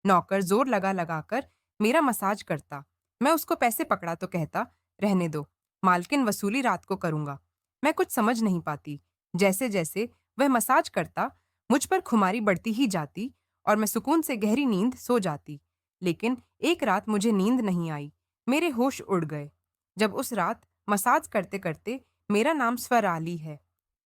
नौकर जोर लगा लगा कर मेरा मसाज करता। मैं उसको पैसे पकड़ा तो कहता, रहने दो, मालकिन वसूली रात को करूंगा। मैं कुछ समझ नहीं पाती। जैसे जैसे वह मसाज करता, मुझ पर खुमारी बढ़ती ही जाती और मैं सुकून से गहरी नींद सो जाती। लेकिन एक रात मुझे नींद नहीं आई। मेरे होश उड़ गए। जब उस रात मसाज करते करते, मेरा नाम स्वराली है।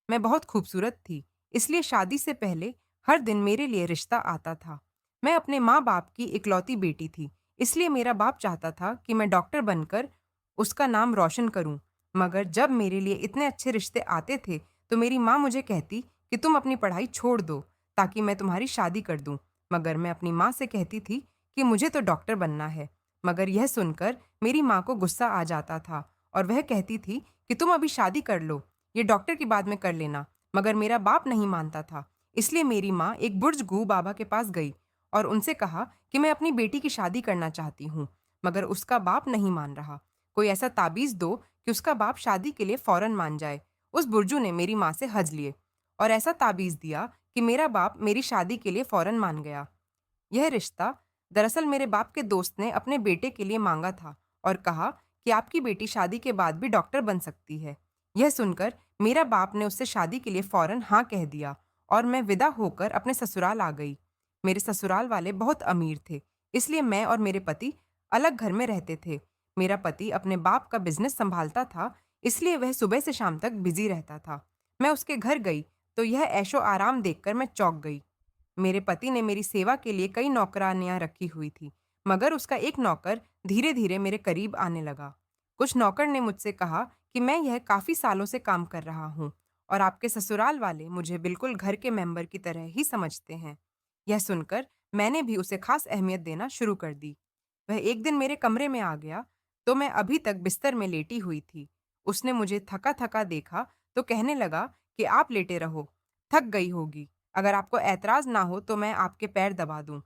मैं बहुत खूबसूरत थी, इसलिए शादी से पहले हर दिन मेरे लिए रिश्ता आता था। मैं अपने माँ-बाप की इकलौती बेटी थी, इसलिए मेरा बाप चाहता था कि मैं डॉक्टर बनकर उसका नाम रोशन करूँ। मगर जब मेरे लिए इतने अच्छे रिश्ते आते थे, तो मेरी माँ मुझे कहती कि तुम अपनी पढ़ाई छोड़ दो, ताकि मैं तुम्हारी शादी कर दूँ। मगर मैं अपनी माँ से कहती थी कि मुझे तो डॉक्टर बनना है। मगर यह सुनकर मेरी माँ को गुस्सा आ जाता था और वह कहती थी कि तुम अभी शादी कर लो, ये डॉक्टर की बाद में कर लेना। मगर मेरा बाप नहीं मानता था, इसलिए मेरी माँ एक बुर्ज-गू बाबा के पास गई और उनसे कहा कि मैं अपनी बेटी की शादी करना चाहती हूँ। मगर उसका बाप नहीं मान रहा। कोई ऐसा ताबीज़ दो कि उसका बाप शादी के लिए फ़ौरन मान जाए। उस बुर्जू ने मेरी माँ से हज लिए और ऐसा ताबीज़ दिया कि मेरा बाप मेरी शादी के लिए फ़ौरन मान गया। यह रिश्ता दरअसल मेरे बाप के दोस्त ने अपने बेटे के लिए मांगा था और कहा कि आपकी बेटी शादी के बाद भी डॉक्टर बन सकती है। यह सुनकर मेरा बाप ने उससे शादी के लिए फौरन हाँ कह दिया और मैं विदा होकर अपने ससुराल आ गई। मेरे ससुराल वाले बहुत अमीर थे, इसलिए मैं और मेरे पति अलग घर में रहते थे। मेरा पति अपने बाप का बिजनेस संभालता था, इसलिए वह सुबह से शाम तक बिजी रहता था। मैं उसके घर गई तो यह ऐशो आराम देखकर मैं चौंक गई। मेरे पति ने मेरी सेवा के लिए कई नौकरानियां रखी हुई थी, मगर उसका एक नौकर धीरे-धीरे मेरे करीब आने लगा। कुछ नौकर ने मुझसे कहा कि मैं यह काफ़ी सालों से काम कर रहा हूँ और आपके ससुराल वाले मुझे बिल्कुल घर के मेंबर की तरह ही समझते हैं। यह सुनकर मैंने भी उसे खास अहमियत देना शुरू कर दी। वह एक दिन मेरे कमरे में आ गया, तो मैं अभी तक बिस्तर में लेटी हुई थी। उसने मुझे थका-थका देखा, तो कहने लगा कि आप लेटे रहो, थक गई होगी। अगर आपको ऐतराज़ ना हो तो मैं आपके पैर दबा दूँ।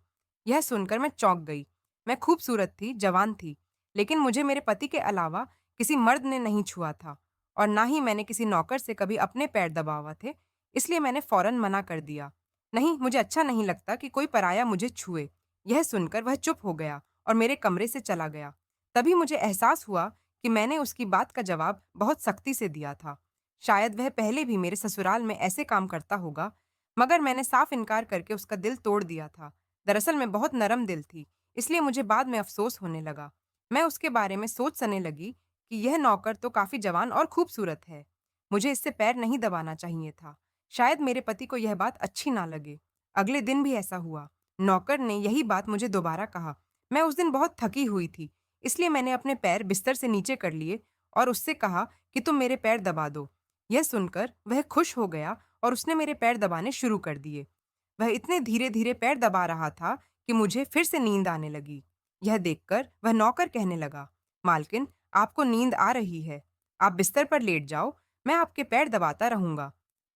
यह सुनकर मैं चौंक गई। मैं खूबसूरत थी, जवान थी, लेकिन मुझे मेरे पति के अलावा किसी मर्द ने नहीं छुआ था और ना ही मैंने किसी नौकर से कभी अपने पैर दबावा थे, इसलिए मैंने फ़ौरन मना कर दिया। नहीं, मुझे अच्छा नहीं लगता कि कोई पराया मुझे छुए। यह सुनकर वह चुप हो गया और मेरे कमरे से चला गया। तभी मुझे एहसास हुआ कि मैंने उसकी बात का जवाब बहुत सख्ती से दिया था। शायद वह पहले भी मेरे ससुराल में ऐसे काम करता होगा, मगर मैंने साफ इनकार करके उसका दिल तोड़ दिया था। दरअसल मैं बहुत नरम दिल थी, इसलिए मुझे बाद में अफ़सोस होने लगा। मैं उसके बारे में सोचने लगी कि यह नौकर तो काफ़ी जवान और खूबसूरत है। मुझे इससे पैर नहीं दबाना चाहिए था। शायद मेरे पति को यह बात अच्छी ना लगे। अगले दिन भी ऐसा हुआ। नौकर ने यही बात मुझे दोबारा कहा। मैं उस दिन बहुत थकी हुई थी, इसलिए मैंने अपने पैर बिस्तर से नीचे कर लिए और उससे कहा कि तुम मेरे पैर दबा दो। यह सुनकर वह खुश हो गया और उसने मेरे पैर दबाने शुरू कर दिए। वह इतने धीरे-धीरे पैर दबा रहा था कि मुझे फिर से नींद आने लगी। यह देखकर वह नौकर कहने लगा, "मालकिन, आपको नींद आ रही है। आप बिस्तर पर लेट जाओ, मैं आपके पैर दबाता रहूँगा।"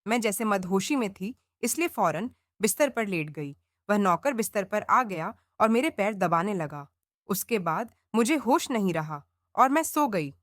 मैं जैसे मदहोशी में थी, इसलिए फ़ौरन बिस्तर पर लेट गई। वह नौकर बिस्तर पर आ गया और मेरे पैर दबाने लगा। उसके बाद मुझे होश नहीं रहा और मैं सो गई।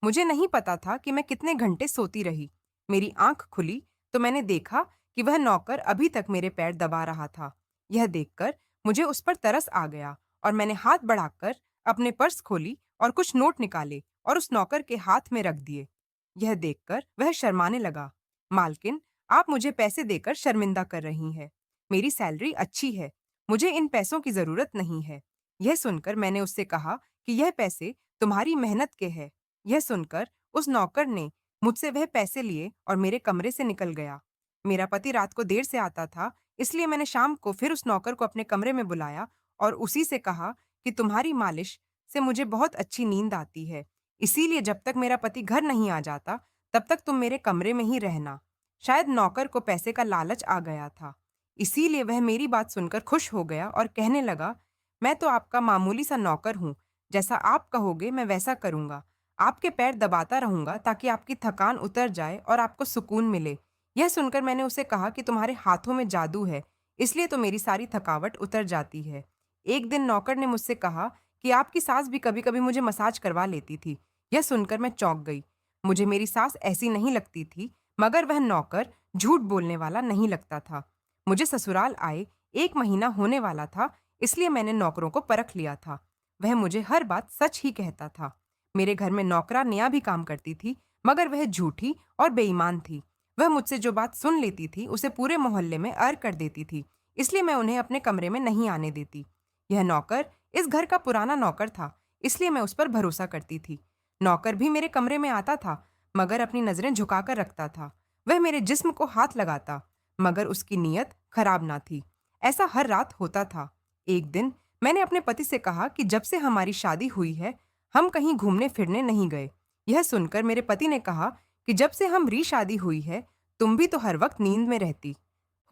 मुझे नहीं पता था कि मैं कितने घंटे सोती रही। मेरी आँख खुली तो मैंने देखा कि वह नौकर अभी तक मेरे पैर दबा रहा था। यह देखकर मुझे उस पर तरस आ गया और मैंने हाथ बढ़ाकर अपने पर्स खोली और कुछ नोट निकाले और उस नौकर के हाथ में रख दिए। यह देखकर वह शर्माने लगा। "मालकिन, आप मुझे पैसे देकर शर्मिंदा कर रही हैं। मेरी सैलरी अच्छी है। मुझे इन पैसों की ज़रूरत नहीं है।" यह सुनकर मैंने उससे कहा कि यह पैसे तुम्हारी मेहनत के हैं। यह सुनकर उस नौकर ने मुझसे वह पैसे लिए और मेरे कमरे से निकल गया। मेरा पति रात को देर से आता था, इसलिए मैंने शाम को फिर उस नौकर को अपने कमरे में बुलाया और उसी से कहा कि तुम्हारी मालिश से मुझे बहुत अच्छी नींद आती है। इसीलिए जब तक मेरा पति घर नहीं आ जाता, तब तक तुम मेरे कमरे में ही रहना। शायद नौकर को पैसे का लालच आ गया था। इसीलिए वह मेरी बात सुनकर खुश हो गया और कहने लगा, मैं तो आपका मामूली सा नौकर हूँ। जैसा आप कहोगे मैं वैसा करूँगा। आपके पैर दबाता रहूँगा ताकि आपकी थकान उतर जाए और आपको सुकून मिले। यह सुनकर मैंने उसे कहा कि तुम्हारे हाथों में जादू है, इसलिए तो मेरी सारी थकावट उतर जाती है। एक दिन नौकर ने मुझसे कहा कि आपकी सास भी कभी-कभी मुझे मसाज करवा लेती थी। यह सुनकर मैं चौंक गई। मुझे मेरी सास ऐसी नहीं लगती थी, मगर वह नौकर झूठ बोलने वाला नहीं लगता था। मुझे ससुराल आए 1 महीना होने वाला था, इसलिए मैंने नौकरों को परख लिया था। वह मुझे हर बात सच ही कहता था। मेरे घर में नौकरानियां भी काम करती थी, मगर वह झूठी और बेईमान थी। वह मुझसे जो बात सुन लेती थी उसे पूरे मोहल्ले में अर कर देती थी, इसलिए मैं उन्हें अपने कमरे में नहीं आने देती। यह नौकर इस घर का पुराना नौकर था, इसलिए मैं उस पर भरोसा करती थी। नौकर भी मेरे कमरे में आता था, मगर अपनी नजरें झुकाकर रखता था। वह मेरे जिस्म को हाथ लगाता, मगर उसकी नीयत खराब ना थी। ऐसा हर रात होता था। एक दिन मैंने अपने पति से कहा कि जब से हमारी शादी हुई है, हम कहीं घूमने फिरने नहीं गए। यह सुनकर मेरे पति ने कहा कि जब से हमारी शादी हुई है, तुम भी तो हर वक्त नींद में रहती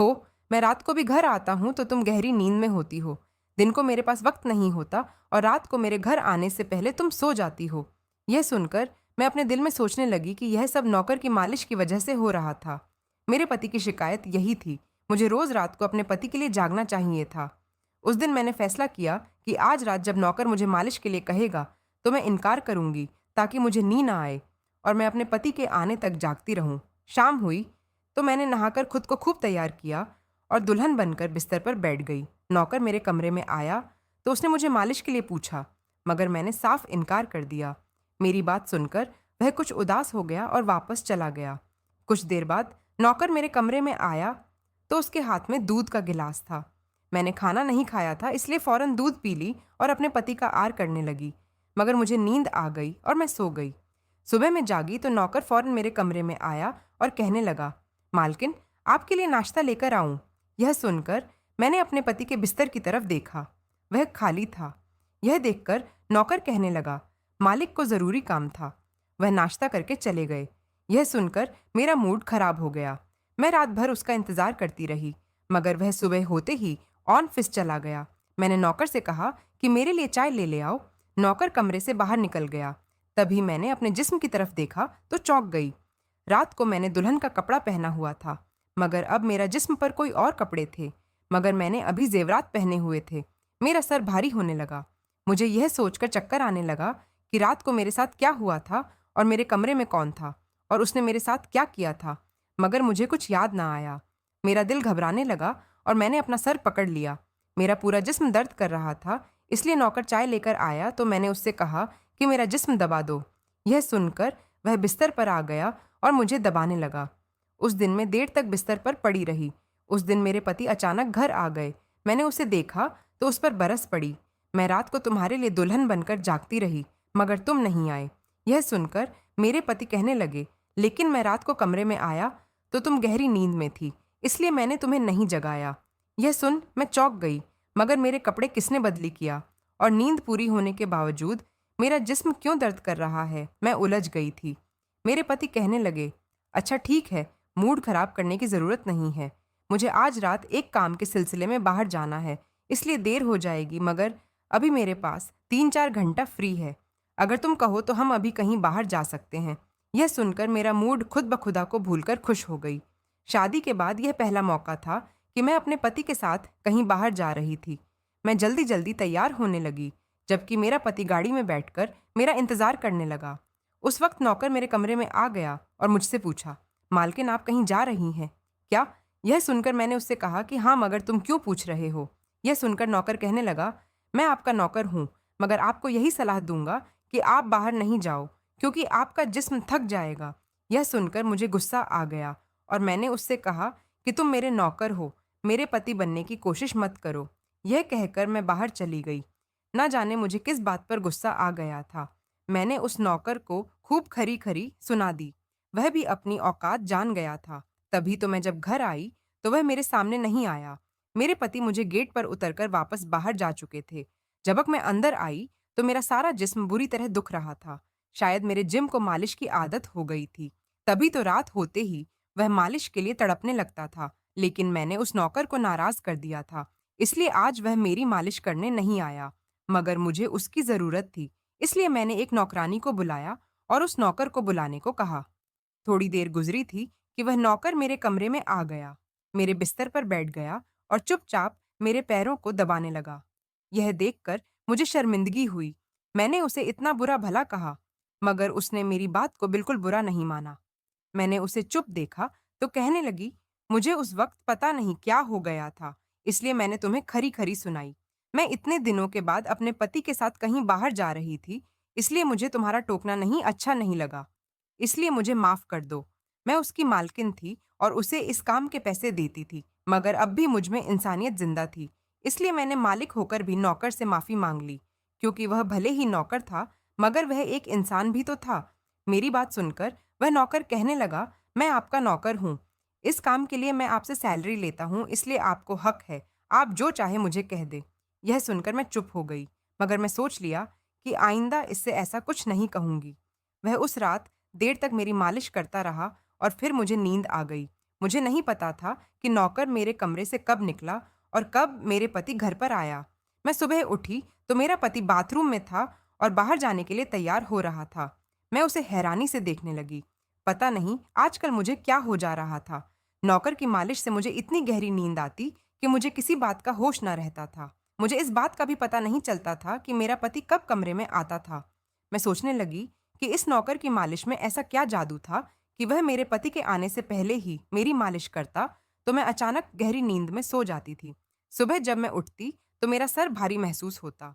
हो। मैं रात को भी घर आता हूँ तो तुम गहरी नींद में होती हो। दिन को मेरे पास वक्त नहीं होता और रात को मेरे घर आने से पहले तुम सो जाती हो। यह सुनकर मैं अपने दिल में सोचने लगी कि यह सब नौकर की मालिश की वजह से हो रहा था। मेरे पति की शिकायत यही थी। मुझे रोज रात को अपने पति के लिए जागना चाहिए था। उस दिन मैंने फैसला किया कि आज रात जब नौकर मुझे मालिश के लिए कहेगा तो मैं इनकार करूंगी, ताकि मुझे नींद ना आए और मैं अपने पति के आने तक जागती रहूं। शाम हुई तो मैंने नहाकर खुद को खूब तैयार किया और दुल्हन बनकर बिस्तर पर बैठ गई। नौकर मेरे कमरे में आया तो उसने मुझे मालिश के लिए पूछा, मगर मैंने साफ इनकार कर दिया। मेरी बात सुनकर वह कुछ उदास हो गया और वापस चला गया। कुछ देर बाद नौकर मेरे कमरे में आया तो उसके हाथ में दूध का गिलास था। मैंने खाना नहीं खाया था, इसलिए फौरन दूध पी ली और अपने पति का आर करने लगी, मगर मुझे नींद आ गई और मैं सो गई। सुबह में जागी तो नौकर फौरन मेरे कमरे में आया और कहने लगा, मालकिन, आपके लिए नाश्ता लेकर आऊं। यह सुनकर मैंने अपने पति के बिस्तर की तरफ देखा। वह खाली था। यह देखकर नौकर कहने लगा, मालिक को जरूरी काम था। वह नाश्ता करके चले गए। यह सुनकर मेरा मूड खराब हो गया। मैं रात भर उसका इंतजार करती रही, मगर वह सुबह होते ही ऑफिस चला गया। मैंने नौकर से कहा कि मेरे लिए चाय ले आओ। नौकर कमरे से बाहर निकल गया। तभी मैंने अपने जिस्म की तरफ देखा तो चौंक गई। रात को मैंने दुल्हन का कपड़ा पहना हुआ था, मगर अब मेरा जिस्म पर कोई और कपड़े थे। मगर मैंने अभी जेवरात पहने हुए थे। मेरा सर भारी होने लगा। मुझे यह सोचकर चक्कर आने लगा कि रात को मेरे साथ क्या हुआ था और मेरे कमरे में कौन था और उसने मेरे साथ क्या किया था, मगर मुझे कुछ याद ना आया। मेरा दिल घबराने लगा और मैंने अपना सर पकड़ लिया। मेरा पूरा जिस्म दर्द कर रहा था, इसलिए नौकर चाय लेकर आया तो मैंने उससे कहा कि मेरा जिस्म दबा दो। यह सुनकर वह बिस्तर पर आ गया और मुझे दबाने लगा। उस दिन मैं देर तक बिस्तर पर पड़ी रही। उस दिन मेरे पति अचानक घर आ गए। मैंने उसे देखा तो उस पर बरस पड़ी। मैं रात को तुम्हारे लिए दुल्हन बनकर जागती रही, मगर तुम नहीं आए। यह सुनकर मेरे पति कहने लगे, लेकिन मैं रात को कमरे में आया तो तुम गहरी नींद में थी, इसलिए मैंने तुम्हें नहीं जगाया। यह सुन मैं चौंक गई, मगर मेरे कपड़े किसने बदली किया और नींद पूरी होने के बावजूद मेरा जिस्म क्यों दर्द कर रहा है, मैं उलझ गई थी। मेरे पति कहने लगे, अच्छा ठीक है, मूड खराब करने की ज़रूरत नहीं है। मुझे आज रात एक काम के सिलसिले में बाहर जाना है, इसलिए देर हो जाएगी, मगर अभी मेरे पास 3-4 घंटा फ्री है। अगर तुम कहो तो हम अभी कहीं बाहर जा सकते हैं। यह सुनकर मेरा मूड खुद ब खुदा को भूलकर खुश हो गई। शादी के बाद यह पहला मौका था कि मैं अपने पति के साथ कहीं बाहर जा रही थी। मैं जल्दी जल्दी तैयार होने लगी, जबकि मेरा पति गाड़ी में बैठकर मेरा इंतजार करने लगा। उस वक्त नौकर मेरे कमरे में आ गया और मुझसे पूछा, मालकिन आप कहीं जा रही हैं क्या? यह सुनकर मैंने उससे कहा कि हाँ, मगर तुम क्यों पूछ रहे हो? यह सुनकर नौकर कहने लगा, मैं आपका नौकर हूँ, मगर आपको यही सलाह दूंगा कि आप बाहर नहीं जाओ, क्योंकि आपका जिस्म थक जाएगा। यह सुनकर मुझे गुस्सा आ गया और मैंने उससे कहा कि तुम मेरे नौकर हो, मेरे पति बनने की कोशिश मत करो। यह कहकर मैं बाहर चली गई। ना जाने मुझे किस बात पर गुस्सा आ गया था। मैंने उस नौकर को खूब खरी खरी सुना दी। वह भी अपनी औकात जान गया था। तभी तो मैं जब घर आई तो वह मेरे सामने नहीं आया। मेरे पति मुझे गेट पर उतरकर वापस बाहर जा चुके थे। जब मैं अंदर आई तो मेरा सारा जिस्म बुरी तरह दुख रहा था। शायद मेरे जिम को मालिश की आदत हो गई थी। तभी तो रात होते ही वह मालिश के लिए तड़पने लगता था, लेकिन मैंने उस नौकर को नाराज कर दिया था, इसलिए आज वह मेरी मालिश करने नहीं आया। मगर मुझे उसकी जरूरत थी, इसलिए मैंने एक नौकरानी को बुलाया और उस नौकर को बुलाने को कहा। थोड़ी देर गुजरी थी कि वह नौकर मेरे कमरे में आ गया, मेरे बिस्तर पर बैठ गया और चुपचाप मेरे पैरों को दबाने लगा। यह देखकर मुझे शर्मिंदगी हुई। मैंने उसे इतना बुरा भला कहा, मगर उसने मेरी बात को बिल्कुल बुरा नहीं माना। मैंने उसे चुप देखा तो कहने लगी, मुझे उस वक्त पता नहीं क्या हो गया था, इसलिए मैंने तुम्हें खरी खरी सुनाई। मैं इतने दिनों के बाद अपने पति के साथ कहीं बाहर जा रही थी, इसलिए मुझे तुम्हारा टोकना नहीं अच्छा नहीं लगा। इसलिए मुझे माफ़ कर दो। मैं उसकी मालकिन थी और उसे इस काम के पैसे देती थी, मगर अब भी मुझ में इंसानियत ज़िंदा थी। इसलिए मैंने मालिक होकर भी नौकर से माफ़ी माँग ली, क्योंकि वह भले ही नौकर था, मगर वह एक इंसान भी तो था। मेरी बात सुनकर वह नौकर कहने लगा, "मैं आपका नौकर हूँ। इस काम के लिए मैं आपसे सैलरी लेता हूँ, इसलिए आपको हक है। आप जो चाहे मुझे कह दें।" यह सुनकर मैं चुप हो गई, मगर मैं सोच लिया कि आइंदा इससे ऐसा कुछ नहीं कहूँगी। वह उस रात देर तक मेरी मालिश करता रहा और फिर मुझे नींद आ गई। मुझे नहीं पता था कि नौकर मेरे कमरे से कब निकला और कब मेरे पति घर पर आया। मैं सुबह उठी तो मेरा पति बाथरूम में था और बाहर जाने के लिए तैयार हो रहा था। मैं उसे हैरानी से देखने लगी। पता नहीं आजकल मुझे क्या हो जा रहा था। नौकर की मालिश से मुझे इतनी गहरी नींद आती कि मुझे किसी बात का होश न रहता था। मुझे इस बात का भी पता नहीं चलता था कि मेरा पति कब कमरे में आता था। मैं सोचने लगी कि इस नौकर की मालिश में ऐसा क्या जादू था कि वह मेरे पति के आने से पहले ही मेरी मालिश करता, तो मैं अचानक गहरी नींद में सो जाती थी। सुबह जब मैं उठती तो मेरा सर भारी महसूस होता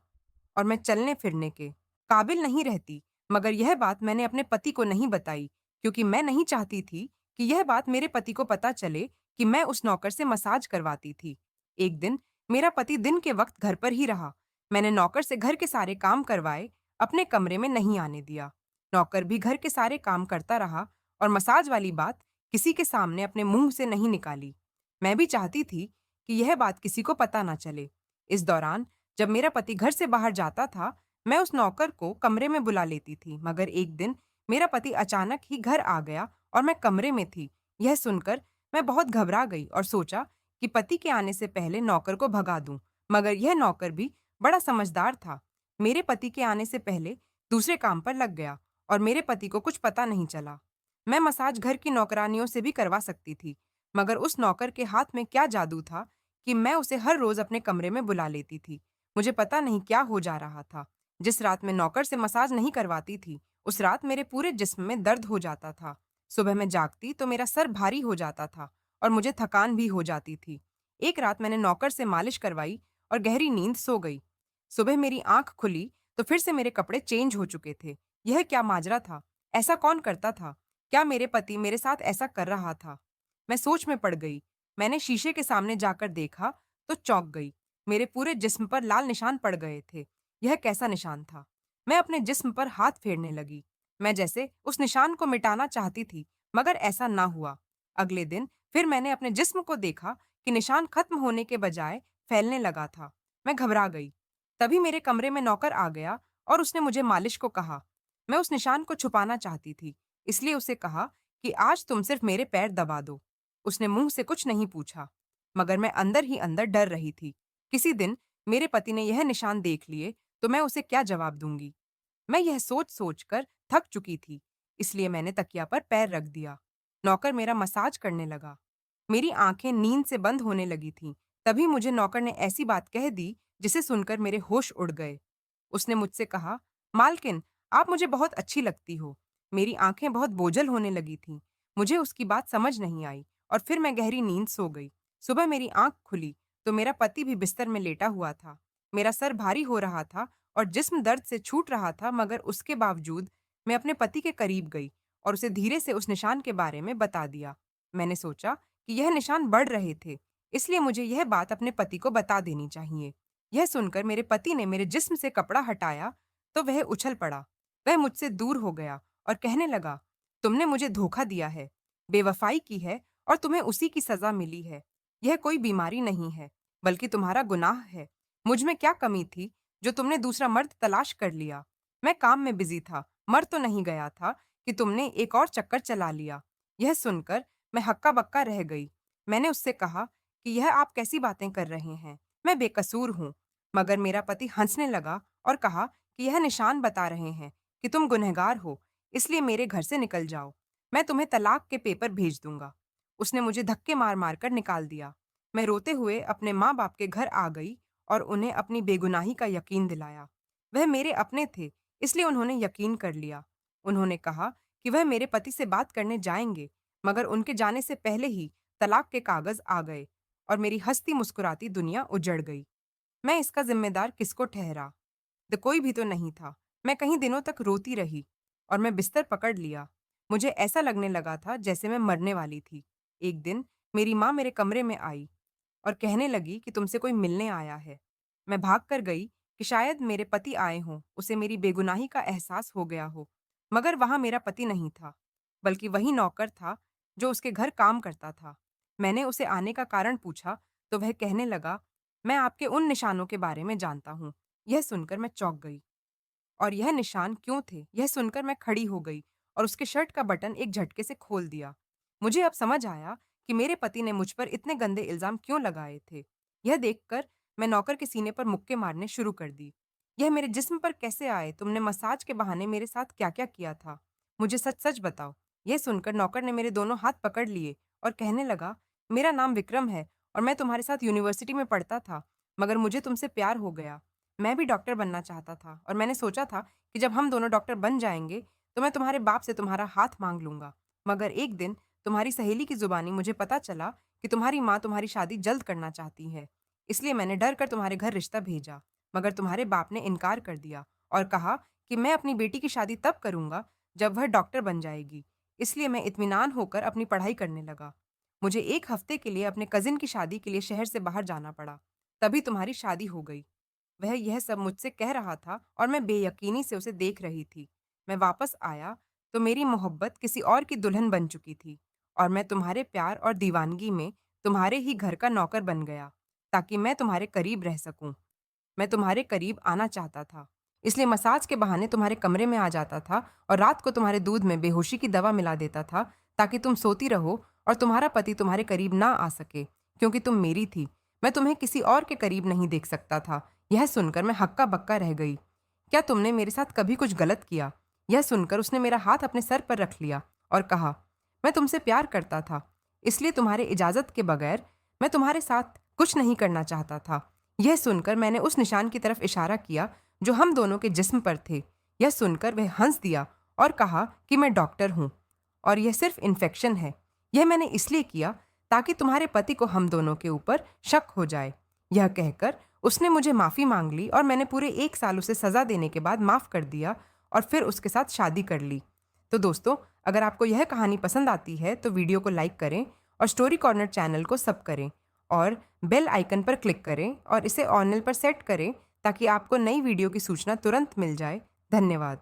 और मैं चलने-फिरने के काबिल नहीं रहती, मगर यह बात मैंने अपने पति को नहीं बताई, क्योंकि मैं नहीं चाहती थी कि यह बात मेरे पति को पता चले कि मैं उस नौकर से मसाज करवाती थी। एक दिन मेरा पति दिन के वक्त घर पर ही रहा। मैंने नौकर से घर के सारे काम करवाए, अपने कमरे में नहीं आने दिया। नौकर भी घर के सारे काम करता रहा और मसाज वाली बात किसी के सामने अपने मुंह से नहीं निकाली। मैं भी चाहती थी कि यह बात किसी को पता ना चले। इस दौरान जब मेरा पति घर से बाहर जाता था, मैं उस नौकर को कमरे में बुला लेती थी, मगर एक दिन मेरा पति अचानक ही घर आ गया और मैं कमरे में थी। यह सुनकर मैं बहुत घबरा गई और सोचा कि पति के आने से पहले नौकर को भगा दूं, मगर यह नौकर भी बड़ा समझदार था। मेरे पति के आने से पहले दूसरे काम पर लग गया और मेरे पति को कुछ पता नहीं चला। मैं मसाज घर की नौकरानियों से भी करवा सकती थी, मगर उस नौकर के हाथ में क्या जादू था कि मैं उसे हर रोज अपने कमरे में बुला लेती थी। मुझे पता नहीं क्या हो जा रहा था। जिस रात मैं नौकर से मसाज नहीं करवाती थी, उस रात मेरे पूरे जिस्म में दर्द हो जाता था। सुबह मैं जागती तो मेरा सर भारी हो जाता था और मुझे थकान भी हो जाती थी। एक रात मैंने नौकर से मालिश करवाई और गहरी नींद सो गई। सुबह मेरी आंख खुली तो फिर से मेरे कपड़े चेंज हो चुके थे। यह क्या माजरा था? ऐसा कौन करता था? क्या मेरे पति मेरे साथ ऐसा कर रहा था? मैं सोच में पड़ गई। मैंने शीशे के सामने जाकर देखा तो चौंक गई। मेरे पूरे जिस्म पर लाल निशान पड़ गए थे। यह कैसा निशान था? मैं अपने जिस्म पर हाथ फेरने लगी। मैं जैसे उस निशान को मिटाना चाहती थी, मगर ऐसा ना हुआ। अगले दिन फिर मैंने अपने जिस्म को देखा कि निशान खत्म होने के बजाय फैलने लगा था। मैं घबरा गई। तभी मेरे कमरे में नौकर आ गया और उसने मुझे मालिश को कहा। मैं उस निशान को छुपाना चाहती थी, इसलिए उसे कहा कि आज तुम सिर्फ मेरे पैर दबा दो। उसने मुंह से कुछ नहीं पूछा, मगर मैं अंदर ही अंदर डर रही थी। किसी दिन मेरे पति ने यह निशान देख लिए तो मैं उसे क्या जवाब दूंगी। मैं यह सोच-सोच कर थक चुकी थी, इसलिए मैंने तकिया पर पैर रख दिया। नौकर मेरा मसाज करने लगा। मेरी आंखें नींद से बंद होने लगी थीं। तभी मुझे नौकर ने ऐसी बात कह दी, जिसे सुनकर मेरे होश उड़ गए। उसने मुझसे कहा, "मालकिन, आप मुझे बहुत अच्छी लगती हो।" मेरी आंखें बहुत बोझल होने लगी थीं। मुझे उसकी बात समझ नहीं आई और फिर मैं गहरी नींद सो गई। सुबह मेरी आंख खुली, तो मेरा पति भी बिस्तर में लेटा हुआ था। मेरा सर भारी हो रहा था और जिस्म दर्द से छूट रहा था, मगर उसके बावजूद मैं अपने पति के करीब गई और उसे धीरे से उस निशान के बारे में बता दिया। मैंने सोचा कि यह निशान बढ़ रहे थे, इसलिए मुझे यह बात अपने पति को बता देनी चाहिए। यह सुनकर मेरे पति ने मेरे जिस्म से कपड़ा हटाया, तो वह उछल पड़ा। वह मुझसे दूर हो गया और कहने लगा, "तुमने मुझे धोखा दिया है, बेवफाई की है और तुम्हें उसी की सज़ा मिली है। यह कोई बीमारी नहीं है, बल्कि तुम्हारा गुनाह है। मुझ में क्या कमी थी जो तुमने दूसरा मर्द तलाश कर लिया? मैं काम में बिज़ी था, मर तो नहीं गया था कि तुमने एक और चक्कर चला लिया।" यह सुनकर मैं हक्का-बक्का रह गई। मैंने उससे कहा कि यह आप कैसी बातें कर रहे हैं? मैं बेकसूर हूँ। मगर मेरा पति हँसने लगा और कहा कि यह निशान बता रहे हैं कि तुम गुनहगार हो, इसलिए मेरे घर से निकल जाओ। मैं तुम्हें तलाक के पेपर भेज दूँगा। उसने मुझे धक्के मार-मार कर निकाल दिया। मैं रोते हुए अपने माँ-बाप के घर आ गई और उन्हें अपनी बेगुनाही का यकीन दिलाया। वह मेरे अपने थे, इसलिए उन्होंने यकीन कर लिया। उन्होंने कहा कि वह मेरे पति से बात करने जाएँगे, मगर उनके जाने से पहले ही तलाक के कागज़ आ गए और मेरी हँसती-मुस्कुराती दुनिया उजड़ गई। मैं इसका जिम्मेदार किसको ठहरा? तो कोई भी तो नहीं था। मैं कई दिनों तक रोती रही और मैं बिस्तर पकड़ लिया। मुझे ऐसा लगने लगा था जैसे मैं मरने वाली थी। एक दिन मेरी माँ मेरे कमरे में आई और कहने लगी कि तुमसे कोई मिलने आया है। मैं भाग कर गई कि शायद मेरे पति आए हों, उसे मेरी बेगुनाही का एहसास हो गया हो। मगर वहाँ मेरा पति नहीं था, बल्कि वही नौकर था जो उसके घर काम करता था। मैंने उसे आने का कारण पूछा तो वह कहने लगा, मैं आपके उन निशानों के बारे में जानता हूँ। यह सुनकर मैं चौंक गई। और यह निशान क्यों थे, यह सुनकर मैं खड़ी हो गई और उसके शर्ट का बटन एक झटके से खोल दिया। मुझे अब समझ आया कि मेरे पति ने मुझ पर इतने गंदे इल्जाम क्यों लगाए थे। यह देखकर मैं नौकर के सीने पर मुक्के मारने शुरू कर दी। यह मेरे जिस्म पर कैसे आए? तुमने मसाज के बहाने मेरे साथ क्या-क्या किया था? मुझे सच-सच बताओ। यह सुनकर नौकर ने मेरे दोनों हाथ पकड़ लिए और कहने लगा, मेरा नाम विक्रम है और मैं तुम्हारे साथ यूनिवर्सिटी में पढ़ता था, मगर मुझे तुमसे प्यार हो गया। मैं भी डॉक्टर बनना चाहता था और मैंने सोचा था कि जब हम दोनों डॉक्टर बन जाएँगे, तो मैं तुम्हारे बाप से तुम्हारा हाथ माँग लूँगा। मगर एक दिन तुम्हारी सहेली की ज़ुबानी मुझे पता चला कि तुम्हारी माँ तुम्हारी शादी जल्द करना चाहती है। इसलिए मैंने डर कर तुम्हारे घर रिश्ता भेजा, मगर तुम्हारे बाप ने इनकार कर दिया और कहा कि मैं अपनी बेटी की शादी तब करूँगा, जब वह डॉक्टर बन जाएगी। इसलिए मैं इत्मीनान होकर अपनी पढ़ाई करने लगा। मुझे 1 हफ्ते के लिए अपने कज़िन की शादी के लिए शहर से बाहर जाना पड़ा। तभी तुम्हारी शादी हो गई। वह यह सब मुझसे कह रहा था और मैं बेयकीनी से उसे देख रही थी। मैं वापस आया तो मेरी मोहब्बत किसी और की दुल्हन बन चुकी थी और मैं तुम्हारे प्यार और दीवानगी में तुम्हारे ही घर का नौकर बन गया, ताकि मैं तुम्हारे करीब रह सकूं। मैं तुम्हारे करीब आना चाहता था, इसलिए मसाज के बहाने तुम्हारे कमरे में आ जाता था और रात को तुम्हारे दूध में बेहोशी की दवा मिला देता था, ताकि तुम सोती रहो और तुम्हारा पति तुम्हारे करीब ना आ सके, क्योंकि तुम मेरी थी। मैं तुम्हें किसी और के करीब नहीं देख सकता था। यह सुनकर मैं हक्का-बक्का रह गई। क्या तुमने मेरे साथ कभी कुछ गलत किया? यह सुनकर उसने मेरा हाथ अपने सर पर रख लिया और कहा, मैं तुमसे प्यार करता था, इसलिए तुम्हारे इजाज़त के बगैर मैं तुम्हारे साथ कुछ नहीं करना चाहता था। यह सुनकर मैंने उस निशान की तरफ इशारा किया जो हम दोनों के जिस्म पर थे। यह सुनकर वह हंस दिया और कहा कि मैं डॉक्टर हूँ और यह सिर्फ इन्फेक्शन है। यह मैंने इसलिए किया ताकि तुम्हारे पति को हम दोनों के ऊपर शक हो जाए। यह कहकर उसने मुझे माफ़ी मांग ली और मैंने पूरे 1 साल उसे सज़ा देने के बाद माफ़ कर दिया और फिर उसके साथ शादी कर ली। तो दोस्तों, अगर आपको यह कहानी पसंद आती है तो वीडियो को लाइक करें और स्टोरी कॉर्नर चैनल को सब करें और बेल आइकन पर क्लिक करें और इसे ऑल पर सेट करें, ताकि आपको नई वीडियो की सूचना तुरंत मिल जाए। धन्यवाद।